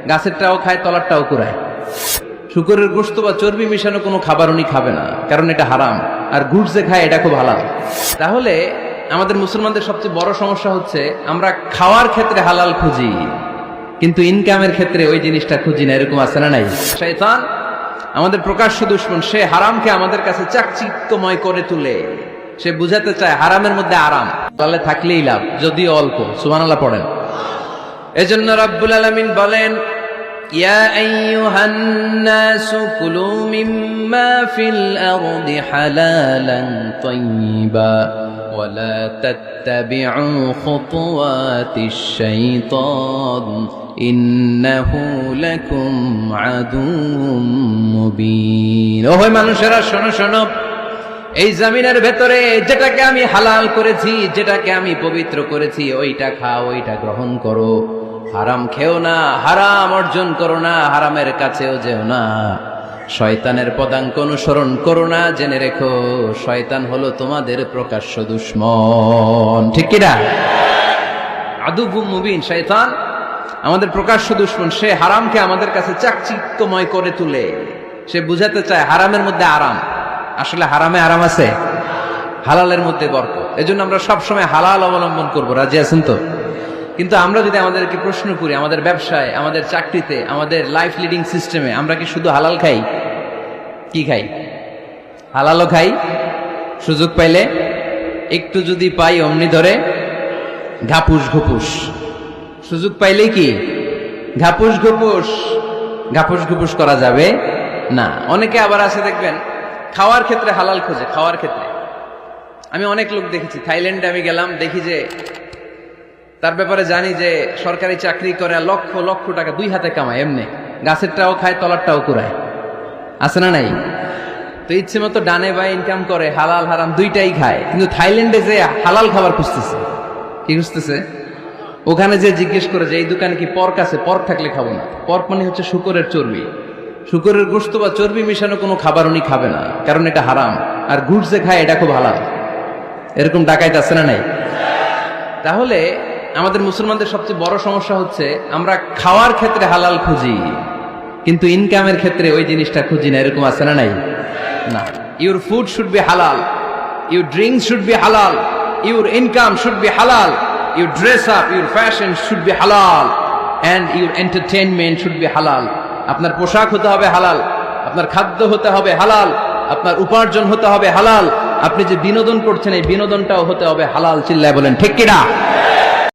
গাছেরটাও খায়, তলারটাও কুড়ায়। শুকরের গোশত বা চর্বি মিশানো কোনো খাবার উনি খাবে না, কারণ এটা হারাম। আর গুড় যে খায় এটা খুব হালাল। তাহলে আমাদের মুসলমানদের সবচেয়ে বড় সমস্যা হচ্ছে আমরা খাওয়ার ক্ষেত্রে হালাল খুঁজি, কিন্তু ইনকামের ক্ষেত্রে ওই জিনিসটা খুঁজি না। এরকম আছে না নাই? শয়তান আমাদের প্রকাশ্য দুশমন, সে হারামকে আমাদের কাছে চাকচিক্যময় করে তুলে। সে বুঝাতে চায় হারামের মধ্যে আরাম, তাহলে থাকলেই লাভ, যদিও অল্প। সুবহানাল্লাহ পড়েন। এজন্য রাব্বুল আলামিন বলেন, ইয়া আইয়ুহান নাসু কুলু মিম্মা ফিল আরদি হালালান তাইয়্যিবা ওয়া লা তাত্তাবিউ খুতুওয়াতিশ শাইতান ইন্নাহু লাকুম আদুউম মুবিন। ওহে মানুষেরা, শোনো শোনো, এই জমিনের ভেতরে যেটাকে আমি হালাল করেছি, যেটাকে আমি পবিত্র করেছি, ওইটা খাও, ওইটা গ্রহণ করো। হারাম খেও না, হারাম অর্জন করো না, হারামের কাছেও যেও না। শয়তানের পদাঙ্ক অনুসরণ করো না। জেনে রেখো, শয়তান হলো তোমাদের প্রকাশ্য দুশমন। ঠিক কিনা? আদুউম মুবিন। শয়তান আমাদের প্রকাশ্য দুশমন। সে হারামকে আমাদের কাছে চাকচিক্যময় করে তুলে। সে বুঝাতে চায় হারামের মধ্যে আরাম। আসলে হারামে আরাম আছে, হালালের মধ্যে বরকত। এজন্য আমরা সবসময় হালাল অবলম্বন করবো। রাজি আছেন তো? কিন্তু আমরা যদি আমাদেরকে প্রশ্ন করি, আমাদের ব্যবসায়, আমাদের চাকরিতে, আমাদের লাইফ লিডিং সিস্টেমে আমরা কি শুধু হালাল খাই? কি খাই? হালালও খাই, সুযোগ পাইলে একটু যদি পাই অমনি ধরে ঘাপুস ঘুপুস। সুযোগ পাইলেই কি ঘাপুস ঘুপুস? ঘাপুস ঘুপুস করা যাবে না। অনেকে আবার আছে দেখবেন খাওয়ার ক্ষেত্রে হালাল খোঁজে। খাওয়ার ক্ষেত্রে আমি অনেক লোক দেখেছি। থাইল্যান্ডে আমি গেলাম, দেখি যে তার ব্যাপারে জানি যে সরকারি চাকরি করে, লক্ষ লক্ষ টাকা দুই হাতে কামায়, এমনি গাছেরটাও খায়, তলারটাও কুড়ায়। আছে না নাই? তো ইচ্ছে মতো ডানে বাই ইনকাম করে, হালাল হারাম দুইটাই খায়। কিন্তু থাইল্যান্ডে যে হালাল খাবার খুঁজতেছে। কি খুঁজতেছে? ওখানে যে জিজ্ঞেস করে যে এই দোকানে কি পর্ক আছে? পর্ক থাকলে খাবো না। পর্ক মানে হচ্ছে শুকরের চর্বি। শুকরের গোশত বা চর্বি মিশানো কোনো খাবার উনি খাবে না, কারণ এটা হারাম। আর গুড় যে খায় এটা খুব হালাল। এরকম ডাকাইত আছে না নাই? তাহলে আমাদের মুসলমানদের সবচেয়ে বড় সমস্যা হচ্ছে আমরা খাওয়ার ক্ষেত্রে হালাল খুঁজি, কিন্তু ইনকামের ক্ষেত্রে ওই জিনিসটা খুঁজি না। এরকম আছে না নাই? না। Your food should be halal, your drinks should be halal, your income should be halal, your dress up, your fashion should be halal, and your entertainment should be halal. আপনার পোশাক হতে হবে হালাল, আপনার খাদ্য হতে হবে হালাল, আপনার উপার্জন হতে হবে হালাল, আপনি যে বিনোদন করছেন এই বিনোদনটাও হতে হবে হালাল। চিল্লায় বলেন ঠিক কিনা?